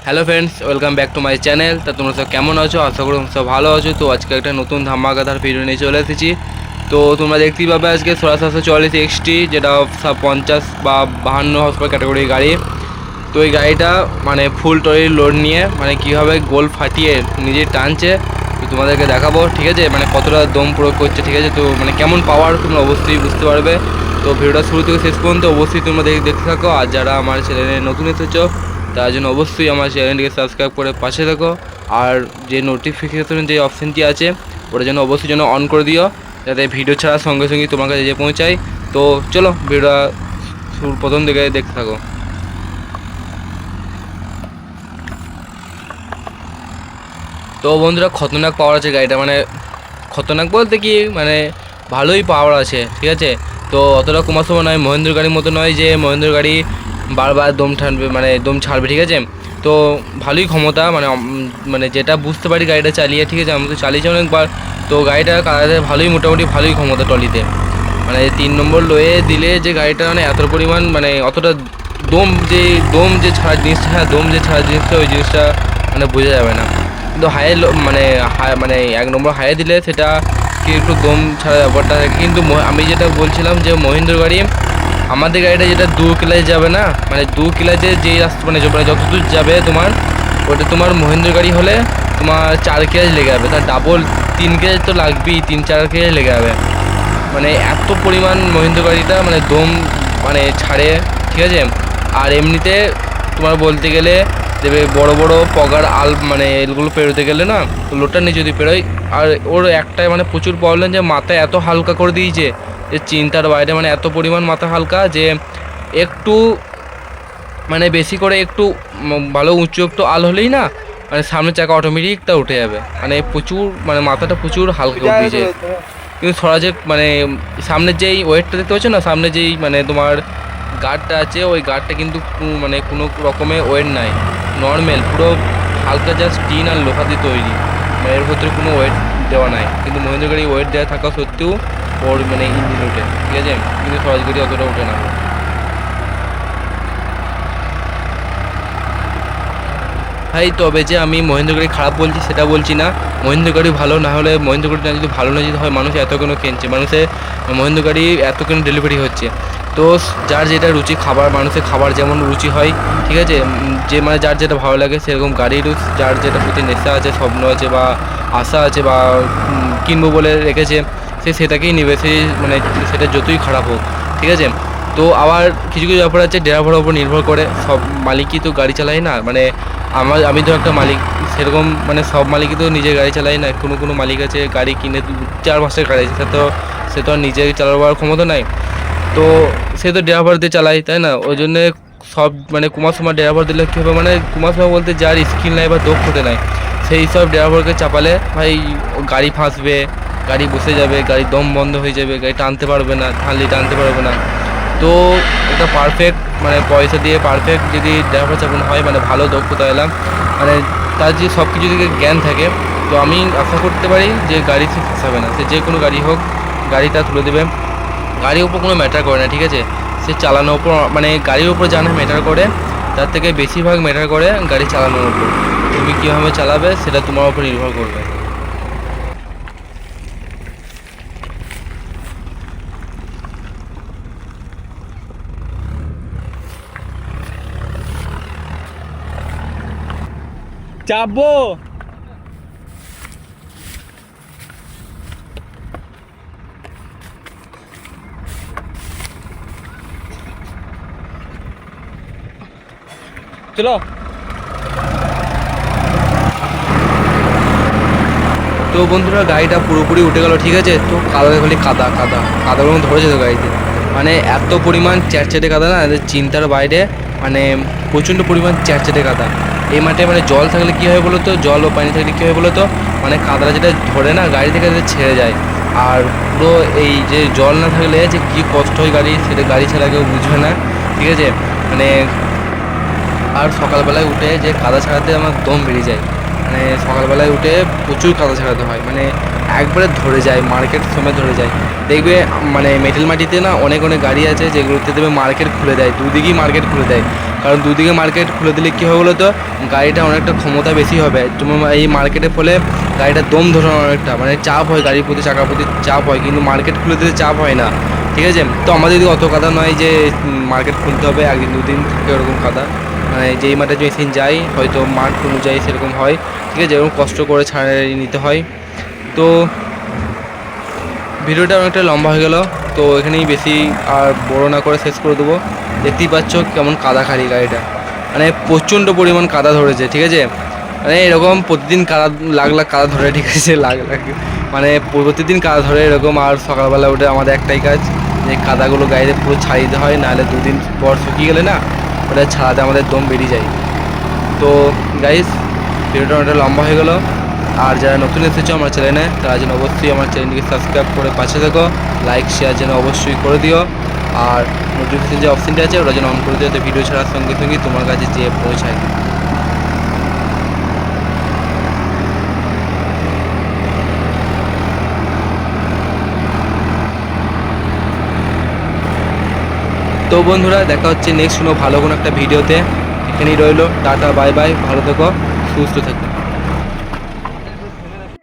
Hello friends, welcome back to my channel. তা তোমরা সব কেমন আছো? আশা করি তোমরা সব ভালো আছো। তো আজকে একটা নতুন ধামাকাদার ভিডিও নিয়ে চলে এসেছি। তো তোমরা দেখতেই পাবে আজকে 1640 এক্সটি, যেটা 50 বা 52 হর্স পাওয়ার ক্যাটাগরির গাড়ি। তো এই গাড়িটা মানে ফুল ট্রলি লোড নিয়ে মানে কীভাবে গোল ফাটিয়ে নিজে টানছে তো তোমাদেরকে দেখাবো, ঠিক আছে? মানে কতটা দম প্রয়োগ করছে, ঠিক আছে? তো মানে কেমন পাওয়ার তোমরা অবশ্যই বুঝতে পারবে। তো ভিডিওটা শুরু থেকে শেষ পর্যন্ত অবশ্যই তোমরা দেখতে থাকো। আর যারা আমার চ্যানেলে নতুন এসেছো তার জন্য অবশ্যই আমার চ্যানেলটিকে সাবস্ক্রাইব করে পাশে থাকো। আর যে নোটিফিকেশন যে অপশানটি আছে ওটার জন্য অবশ্যই যেন অন করে দিও, যাতে ভিডিও ছাড়ার সঙ্গে সঙ্গে তোমার কাছে যে পৌঁছায়। তো চলো ভিডিওটা প্রথম দিকে দেখতে থাকো। তো বন্ধুরা, খতরনাক পাওয়ার আছে গাড়িটা, মানে খতরনাক বলতে কি মানে ভালোই পাওয়ার আছে, ঠিক আছে? তো অতটা কমার সময় নয়, মহেন্দ্র গাড়ির মতো নয় যে মহেন্দ্র গাড়ি বারবার দম টানবে মানে দম ছাড়বে, ঠিক আছে? তো ভালোই ক্ষমতা, মানে যেটা বুঝতে পারি গাড়িটা চালিয়ে, ঠিক আছে? আমি তো চালিয়েছি অনেকবার। তো গাড়িটা কালারে ভালোই, মোটামুটি ভালোই ক্ষমতা টলিতে। মানে 3 নম্বর লোয়ে দিলে যে গাড়িটা মানে এত পরিমাণ মানে অতটা দম যে ছাড়ার জিনিসটা, হ্যাঁ দম যে ছাড়ার জিনিসটা, ওই জিনিসটা মানে বোঝা যাবে না। কিন্তু হাইয়ে মানে 1 নম্বর হাইয়ে দিলে সেটা কি একটু দম ছাড়া ব্যাপারটা থাকে। কিন্তু আমি যেটা বলছিলাম যে মহিন্দ্র গাড়ি, আমাদের গাড়িটা যেটা 2 কিলাজ যাবে না, মানে 2 কিলাজে যেই রাস্তা মানে যতদূর যাবে তোমার, ওটা তোমার মহিন্দ্র গাড়ি হলে তোমার 4 কিলাজ লেগে যাবে। তার ডাবল 3 কিলাজ তো লাগবেই, 3-4 কিলাজ লেগে যাবে। মানে এত পরিমাণ মহিন্দ্র গাড়িটা মানে দম মানে ছাড়ে, ঠিক আছে? আর এমনিতে তোমার বলতে গেলে দেবে বড় বড় পগার মানে এগুলো পেরোতে গেলে না, লোডটা নিয়ে যদি পেরোয়, আর ওর একটাই মানে প্রচুর প্রবলেম যে মাথা এত হালকা করে দিয়েছে যে চিন্তার বাইরে। মানে এত পরিমাণ মাথা হালকা যে একটু মানে বেশি করে একটু ভালো উঁচু একটু আল হলেই না, মানে সামনের চাকা অটোমেটিকটা উঠে যাবে। মানে প্রচুর মানে মাথাটা প্রচুর হালকা করে দিয়েছে। কিন্তু স্বরাজের মানে সামনের যেই ওয়েটটা দেখতে পাচ্ছ না, সামনে যেই মানে তোমার গার্ডটা আছে, ওই গার্ডটা কিন্তু মানে কোনো রকমের ওয়েট নাই, নর্মাল পুরো হালকা জাস্ট টিন আর লোহা দিয়ে তৈরি। মানে এর ভেতরে কোনো ওয়েট দেওয়া নাই। কিন্তু মহেন্দ্র গাড়ি ওয়েট দেওয়া থাকা সত্ত্বেও ওর মানে ইঞ্জিন ওঠে, ঠিক আছে? কিন্তু স্বরাজ গাড়ি অতটা ওঠে না। ভাই তবে যে আমি মহেন্দ্র গাড়ি খারাপ বলছি সেটা বলছি না, মহেন্দ্র গাড়ি ভালো, না হলে মহেন্দ্র গাড়িটা যদি ভালো না যদি হয়, মানুষ এত কেন কিনছে, মানুষের মহেন্দ্র গাড়ি এত কেন ডেলিভারি হচ্ছে? তো যার যেটা রুচি, খাবার মানুষের খাবার যেমন রুচি হয়, ঠিক আছে? যে মানে যার যেটা ভালো লাগে সেরকম গাড়িরও যার যেটা প্রতি নেশা আছে, স্বপ্ন আছে বা আশা আছে বা কিনবো বলে রেখেছে, সে সেটাকেই নেবে, সে মানে সেটা যতই খারাপ হোক, ঠিক আছে? তো আবার কিছু কিছু ব্যাপার আছে ড্রাইভারের উপর নির্ভর করে, সব মালিকই তো গাড়ি চালায় না। মানে আমি তো একটা মালিক, সেরকম মানে সব মালিকই তো নিজের গাড়ি চালায় না। কোনো কোনো মালিক আছে গাড়ি কিনে 4 মাসের গাড়ি আছে, সে তো আর নিজে চালাবার ক্ষমতা নাই। তো সে তো ড্রাইভার দিয়ে চালায়, তাই না? ওই জন্যে সব মানে কুমার সময় ড্রাইভার দিলে কী হবে, মানে কুমার সময় বলতে যার স্কিল নাই বা দক্ষতা নাই, সেই সব ড্রাইভারকে চাপালে ভাই গাড়ি ফাঁসবে, গাড়ি বসে যাবে, গাড়ির দম বন্ধ হয়ে যাবে, গাড়ি টানতে পারবে না, টানতে পারবে না। তো একটা পারফেক্ট মানে পয়সা দিয়ে পারফেক্ট যদি ড্রাইভার চাপানো হয়, মানে ভালো দক্ষতা এলাম, মানে তার যে সব কিছু দিকে জ্ঞান থাকে, তো আমি আশা করতে পারি যে গাড়ি সে ফাঁসাবে না। সে যে কোনো গাড়ি হোক, গাড়িটা তুলে দেবে। গাড়ির উপর কোনো ম্যাটার করে না, ঠিক আছে? সে চালানোর উপর মানে গাড়ির উপর জানা ম্যাটার করে, তার থেকে বেশিরভাগ ম্যাটার করে গাড়ি চালানোর উপর। তুমি কীভাবে চালাবে সেটা তোমার উপর নির্ভর করবে। চাপবো। চলো। তো বন্ধুরা, গাড়িটা পুরোপুরি উঠে গেল, ঠিক আছে? তো কাদা খালি কাদা কাদা কাদাগুলো ধরেছে তো গাড়িতে, মানে এত পরিমাণ চ্যাটচ্যাটে কাদা না, এদের চিন্তার বাইরে। মানে প্রচণ্ড পরিমাণ চ্যাটচ্যাটে কাদা। এই মাঠে মানে জল থাকলে কী হয় বলো তো, জল ও পানি থাকলে কী হয় বলো তো, মানে কাদাটা যেটা ধরে না গাড়ি থেকে ছেড়ে যায়। আর পুরো এই যে জল না থাকলে যে কী কষ্ট হয় গাড়ি, সেটা গাড়ি ছাড়া কেউ বুঝবে না, ঠিক আছে? মানে আর সকালবেলায় উঠে যে কাদা ছাড়াতে আমার দম বেরিয়ে যায়। মানে সকালবেলায় উঠে প্রচুর কাদা ছাড়াতে হয়, মানে একবারে ধরে যায়, মার্কেট সময় ধরে যায়। দেখবে মানে মেটেল মাটিতে না অনেক অনেক গাড়ি আছে যেগুলোতে দেবে মার্কেট খুলে দেয়, দুদিকেই মার্কেট খুলে দেয়। কারণ দুদিকে মার্কেট খুলে দিলে কী হবে বলো তো, গাড়িটা অনেকটা ক্ষমতা বেশি হবে। তোমার এই মার্কেটের ফলে গাড়িটার দম ধরে অনেকটা, মানে চাপ হয় গাড়ির প্রতি, চাকার প্রতি চাপ হয়, কিন্তু মার্কেট খুলে দিলে চাপ হয় না। ঠিক আছে, তো আমাদের দিকে অত কাদা নয় যে মার্কেট খুলতে হবে, একদিন দুদিন থাকে ওরকম কাদা। মানে যেই মাঠে মেশিন যাই হয়তো মাঠ অনুযায়ী সেরকম হয়। ঠিক আছে, এরকম কষ্ট করে ছাড়িয়ে নিতে হয়। তো ভিডিওটা অনেকটা লম্বা হয়ে গেল, তো এখানেই বেশি আর বড় না করে শেষ করে দেবো। দেখতেই পাচ্ছ কেমন কাদা খালি গাড়িটা, মানে প্রচণ্ড পরিমাণ কাদা ধরেছে। ঠিক আছে, মানে এরকম প্রতিদিন কাদা লাখ লাখ কাদা ধরে, ঠিক আছে, লাখ লাখ মানে প্রতিদিন কাদা ধরে এরকম। আর সকালবেলা উঠে আমাদের একটাই কাজ, যে কাদাগুলো গাড়িতে পুরো ছাড়িয়ে দিতে হয়, নাহলে দুদিন পর শুকিয়ে গেলে না ওটা ছাড়াতে আমাদের দম বেরিয়ে যায়। তো গাইস, ভিডিওটা অনেকটা লম্বা হয়ে গেল। আর যারা নতুন এসেছো আমার চ্যানেলে, তারা যেন অবশ্যই আমার চ্যানেলটিকে সাবস্ক্রাইব করে পাশে থাকো, লাইক শেয়ার যেন অবশ্যই করে দিও। আর নোটিফিকেশন যে অপশানটা আছে ওটা যেন অন করে দিও, তো ভিডিও ছাড়ার সঙ্গে সঙ্গেই তোমার কাছে যেয়ে পৌঁছায়। তো বন্ধুরা, দেখা হচ্ছে নেক্সট কোনো ভালো কোনো একটা ভিডিওতে। এখানেই রইলো, টাটা বাই বাই, ভালো থেকো, সুস্থ থেকো।